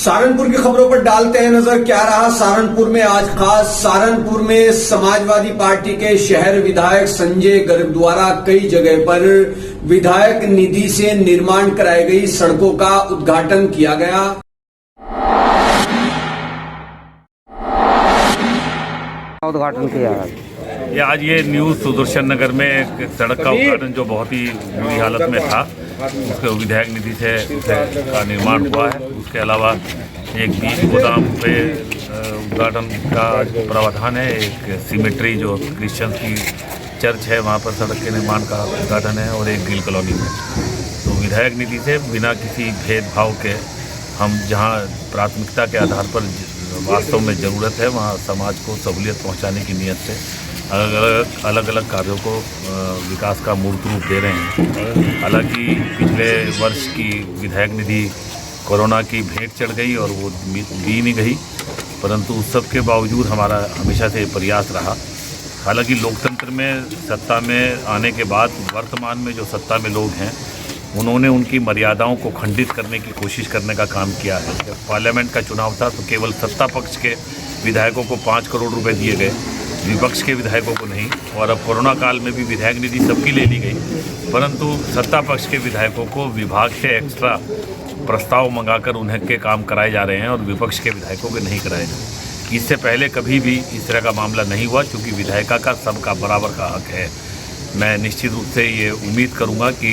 सहारनपुर की खबरों पर डालते हैं नजर। क्या रहा सहारनपुर में आज खास। सहारनपुर में समाजवादी पार्टी के शहर विधायक संजय गर्ग द्वारा कई जगह पर विधायक निधि से निर्माण कराई गई सड़कों का उद्घाटन किया गया। उद्घाटन किया ये आज ये न्यू सुदर्शन नगर में एक सड़क का उद्घाटन जो बहुत ही बुरी हालत में था, उसके विधायक निधि से का निर्माण हुआ है। उसके अलावा एक बीज गोदाम पे उद्घाटन का प्रावधान है। एक सिमेट्री जो क्रिश्चियन की चर्च है वहाँ पर सड़क के निर्माण का उद्घाटन है और एक गिल कॉलोनी में। तो विधायक निधि से बिना किसी भेदभाव के हम जहाँ प्राथमिकता के आधार पर वास्तव में ज़रूरत है वहाँ समाज को सहूलियत पहुँचाने की नीयत से अलग अलग कार्यों को विकास का मूर्त रूप दे रहे हैं। हालांकि पिछले वर्ष की विधायक निधि कोरोना की भेंट चढ़ गई और वो दी नहीं गई, परंतु उस सब के बावजूद हमारा हमेशा से प्रयास रहा। हालांकि लोकतंत्र में सत्ता में आने के बाद वर्तमान में जो सत्ता में लोग हैं उन्होंने उनकी मर्यादाओं को खंडित करने की कोशिश करने का काम किया है। जब पार्लियामेंट का चुनाव था तो केवल सत्ता पक्ष के विधायकों को 5 करोड़ रुपए दिए गए, विपक्ष के विधायकों को नहीं। और अब कोरोना काल में भी विधायक निधि सबकी ले ली गई, परंतु सत्ता पक्ष के विधायकों को विभाग से एक्स्ट्रा प्रस्ताव मंगाकर उन्हें के काम कराए जा रहे हैं और विपक्ष के विधायकों के नहीं कराए जा रहे। इससे पहले कभी भी इस तरह का मामला नहीं हुआ, क्योंकि विधायिका का सबका बराबर का हक है। मैं निश्चित रूप से ये उम्मीद करूंगा कि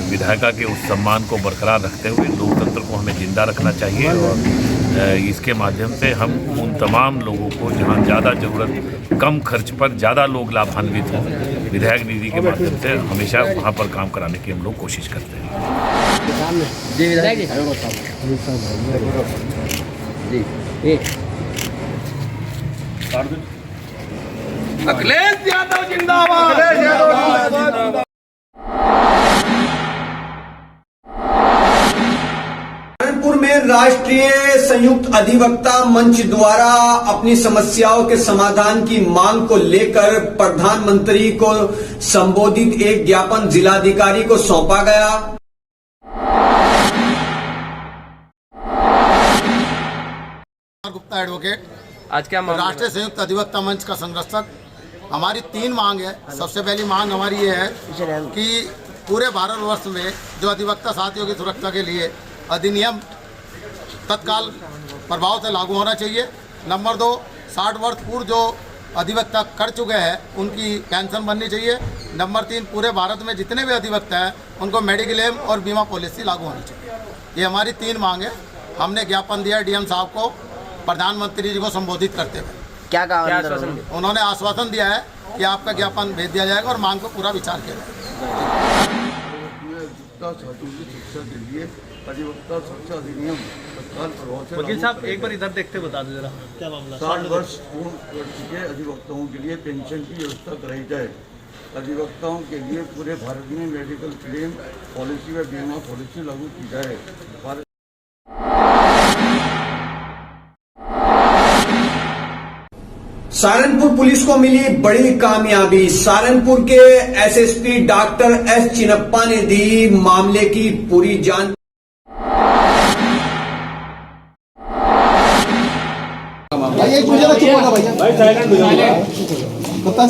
विधायिका के उस सम्मान को बरकरार रखते हुए लोकतंत्र को हमें जिंदा रखना चाहिए और इसके माध्यम से हम उन तमाम लोगों को जहां ज़्यादा ज़रूरत, कम खर्च पर ज़्यादा लोग लाभान्वित हों, विधायक निधि के माध्यम से हमेशा वहां पर काम कराने की हम लोग कोशिश करते हैं। अखिलेश यादव जिंदाबाद। सहारनपुर में राष्ट्रीय संयुक्त अधिवक्ता मंच द्वारा अपनी समस्याओं के समाधान की मांग को लेकर प्रधानमंत्री को संबोधित एक ज्ञापन जिलाधिकारी को सौंपा गया। गुप्ता एडवोकेट, आज क्या मामला? राष्ट्रीय संयुक्त अधिवक्ता मंच का संरक्षक। हमारी 3 मांग है। सबसे पहली मांग हमारी ये है कि पूरे भारतवर्ष में जो अधिवक्ता साथियों की सुरक्षा के लिए अधिनियम तत्काल प्रभाव से लागू होना चाहिए। नंबर 2, 60 वर्ष पूर्व जो अधिवक्ता कर चुके हैं उनकी पेंशन बननी चाहिए। नंबर 3, पूरे भारत में जितने भी अधिवक्ता हैं उनको मेडिक्लेम और बीमा पॉलिसी लागू होनी चाहिए। ये हमारी 3 मांग है। हमने ज्ञापन दिया डीएम साहब को प्रधानमंत्री जी को संबोधित करते हुए। क्या कहा? उन्होंने आश्वासन दिया है कि आपका ज्ञापन भेज दिया जाएगा और मांग को पूरा विचार किया जाएगा। अधिवक्ता सुरक्षा अधिनियम तत्काल प्रभाव से। वकील साहब एक बार इधर देखते बता दो जरा क्या मामला। 60 वर्ष पूर्ण कर चुके अधिवक्ताओं के लिए पेंशन की व्यवस्था कराई जाए। अधिवक्ताओं के लिए पूरे भारत में मेडिकल क्लेम पॉलिसी व बीमा पॉलिसी लागू की जाए। सहारनपुर पुलिस को मिली बड़ी कामयाबी। सहारनपुर के एसएसपी डॉक्टर एस चिनप्पा ने दी मामले की पूरी जानकारी।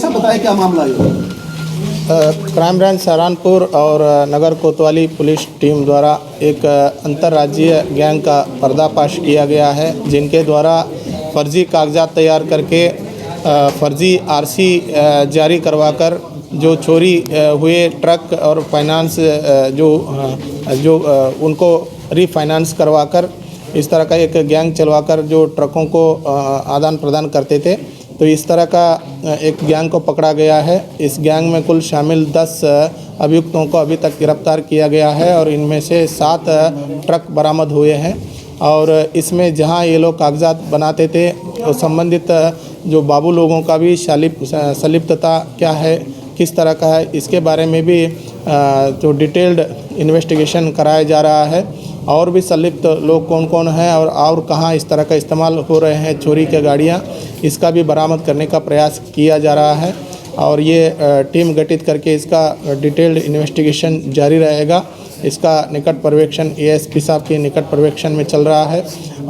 बताइए क्या मामला है। क्राइम ब्रांच सहारनपुर और नगर कोतवाली पुलिस टीम द्वारा एक अंतर्राज्यीय गैंग का पर्दाफाश किया गया है, जिनके द्वारा फर्जी कागजात तैयार करके फर्जी आरसी जारी करवाकर जो चोरी हुए ट्रक और फाइनेंस जो उनको रीफाइनेंस करवाकर इस तरह का एक गैंग चलवाकर जो ट्रकों को आदान प्रदान करते थे। तो इस तरह का एक गैंग को पकड़ा गया है। इस गैंग में कुल शामिल 10 अभियुक्तों को अभी तक गिरफ्तार किया गया है और इनमें से 7 ट्रक बरामद हुए हैं। और इसमें जहां ये लोग कागजात बनाते थे तो संबंधित जो बाबू लोगों का भी संलिप्तता क्या है, किस तरह का है, इसके बारे में भी जो डिटेल्ड इन्वेस्टिगेशन कराया जा रहा है। और भी संलिप्त लोग कौन कौन हैं और कहाँ इस तरह का इस्तेमाल हो रहे हैं चोरी के गाड़ियाँ, इसका भी बरामद करने का प्रयास किया जा रहा है। और ये टीम गठित करके इसका डिटेल्ड इन्वेस्टिगेशन जारी रहेगा इसका निकट पर्यवेक्षण एएसपी साहब के निकट पर्यवेक्षण में चल रहा है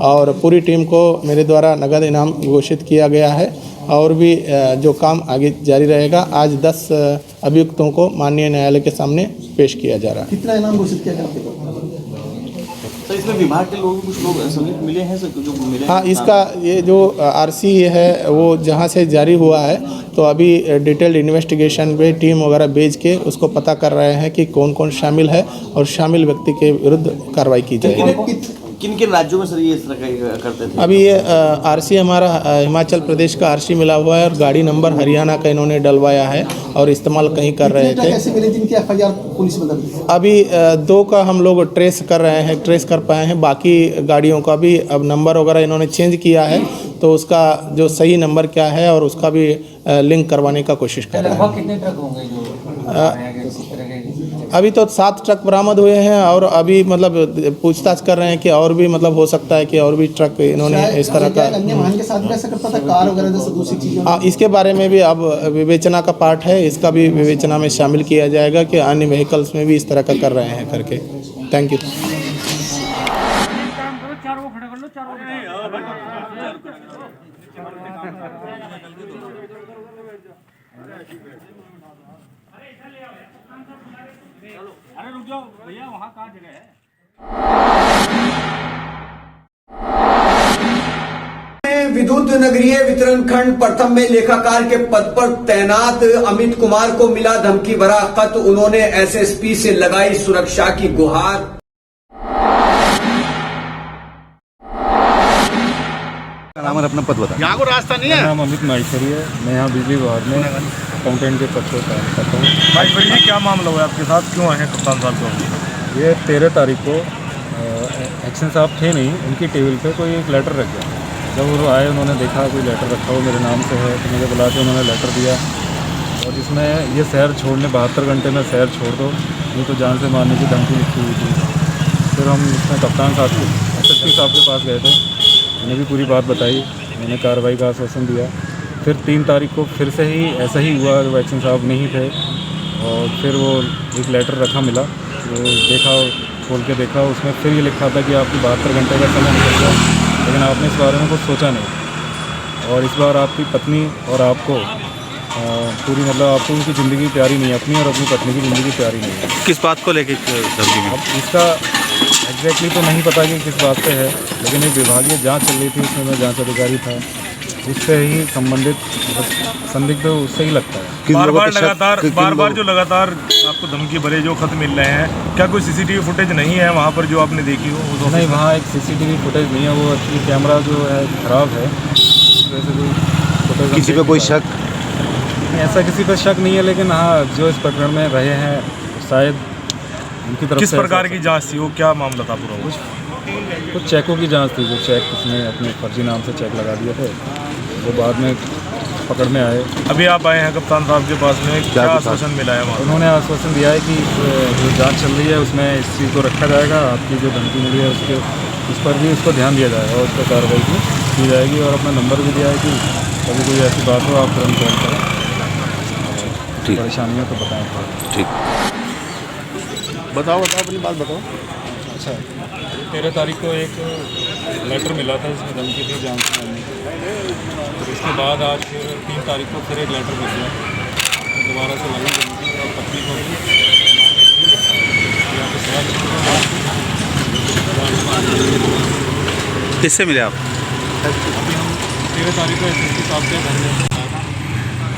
और पूरी टीम को मेरे द्वारा नगद इनाम घोषित किया गया है और भी जो काम आगे जारी रहेगा। आज 10 अभियुक्तों को माननीय न्यायालय के सामने पेश किया जा रहा है। कितना इनाम घोषित किया गया? तो इसमें विभाग के लोग कुछ लोग संलिप्त मिले हैं जो मिले? हाँ, इसका ये जो आरसी है वो जहाँ से जारी हुआ है तो अभी डिटेल्ड इन्वेस्टिगेशन पे टीम वगैरह भेज के उसको पता कर रहे हैं कि कौन कौन शामिल है और शामिल व्यक्ति के विरुद्ध कार्रवाई की जाएगी। किन किन राज्यों में सर ये इस तरह का करते थे? अभी ये आरसी हमारा हिमाचल प्रदेश का आरसी मिला हुआ है और गाड़ी नंबर हरियाणा का इन्होंने डलवाया है और इस्तेमाल कहीं कर रहे थे। कैसे मिले जिनकी एफआईआर पुलिस में दर्ज? अभी 2 का हम लोग ट्रेस कर पाए हैं। बाकी गाड़ियों का भी अब नंबर वगैरह इन्होंने चेंज किया है तो उसका जो सही नंबर क्या है और उसका भी लिंक करवाने का कोशिश कर रहे हैं। कितने ट्रक होंगे जो अभी तो 7 ट्रक बरामद हुए हैं और अभी मतलब पूछताछ कर रहे हैं कि और भी मतलब हो सकता है कि और भी ट्रक इन्होंने इस तरह का अन्य वाहन के साथ भी ऐसा करता था, कार वगैरह जैसे दूसरी चीज़ें? हाँ, इसके बारे में भी अब विवेचना का पार्ट है, इसका भी विवेचना में शामिल किया जाएगा कि अन्य व्हीकल्स में भी इस तरह का कर रहे हैं करके। Thank you. अरे रुक जाओ भैया, वहाँ कहाँ जगह है? विद्युत नगरीय वितरण खंड प्रथम में लेखाकार के पद पर तैनात अमित कुमार को मिला धमकी भरा खत। उन्होंने एसएसपी से लगाई सुरक्षा की गुहार। नाम और अपना पद बता। यहाँ को रास्ता नहीं है। मेरा नाम अमित माहेश्वरी है। मैं यहाँ बिजली विभाग में अकाउंटेंट के पद पर काम करता हूँ। माहेश्वरी जी, क्या मामला हुआ आपके साथ, क्यों आए हैं कप्तान साहब को? ये 13 तारीख को एक्शन साहब थे नहीं, उनकी टेबल पे कोई एक लेटर रख गया। जब वो आए उन्होंने देखा कोई लेटर रखा हुआ मेरे नाम से है तो मुझे बुला के उन्होंने लेटर दिया और जिसमें ये शहर छोड़ने 72 घंटे में शहर छोड़ दो, नहीं तो जान से मारने की धमकी लिखी हुई थी। फिर हम इसमें कप्तान साहब को एसएसपी साहब के पास गए थे, उन्हें भी पूरी बात बताई, मैंने कार्रवाई का आश्वासन दिया। फिर 3 तारीख को फिर से ही ऐसा ही हुआ, जब एक्शन साहब नहीं थे और फिर वो एक लेटर रखा मिला, वो देखा, खोल के देखा, उसमें फिर ये लिखा था कि आपकी 72 घंटे का समय निकल गया, लेकिन आपने इस बारे में कुछ सोचा नहीं और इस बार आपकी पत्नी और आपको पूरी मतलब आपको उनकी ज़िंदगी प्यारी नहीं है, अपनी और अपनी पत्नी की ज़िंदगी प्यारी नहीं है। किस बात को लेके धमकी में? अब इसका एग्जैक्टली तो नहीं पता कि किस बात पे है, लेकिन एक विभागीय जांच चल रही थी, उसमें मैं जांच अधिकारी था, उससे ही संबंधित संदिग्ध उससे ही लगता है। बार बार जो लगातार आपको धमकी भरे जो खत मिल रहे हैं, क्या कोई सीसीटीवी फुटेज नहीं है वहाँ पर जो आपने देखी हो? वो नहीं, वहाँ एक सीसीटीवी फुटेज नहीं है, वो एक्चुअली कैमरा जो है ख़राब है, वैसे कोई फुटेज। किसी पे कोई शक? ऐसा किसी पे शक नहीं है, लेकिन हाँ जो इस प्रकरण में रहे हैं शायद उनकी तरफ किस से प्रकार की जांच थी, वो क्या मामला था पूरा? कुछ चेकों की जांच थी, जो चेक उसने अपने फर्जी नाम से चेक लगा दिए थे, वो बाद में पकड़ में आए। अभी आप आए हैं कप्तान साहब के पास में, क्या आश्वासन मिला है वहाँ? उन्होंने आश्वासन दिया है कि जो जांच चल रही है उसमें इस चीज़ को रखा जाएगा, आपकी जो धमकी मिली है उसके उस पर भी उसको ध्यान दिया जाएगा और उस पर कार्रवाई की जाएगी और अपना नंबर भी दिया है कि कभी कोई ऐसी बात हो आप तुरंत कॉल करें, परेशानियों को बताएँ। ठीक, बताओ अपनी बात बताओ। अच्छा, 13 तारीख को एक लेटर मिला था जिसमें धमकी थी जान से मारने की, तो इसके बाद आज फिर 3 तारीख को फिर एक लेटर भेज दिया, दोबारा से लगी धमकी और पत्नी को भी किससे मिले आप? अभी हम 13 तारीख को एसएसपी साहब के घर में,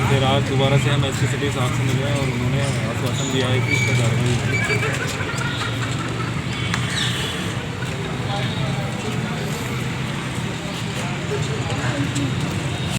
फिर आज दोबारा से हम एसपी सिटी साहब से मिले और उन्होंने आश्वासन दिया है कि इस पर कार्रवाई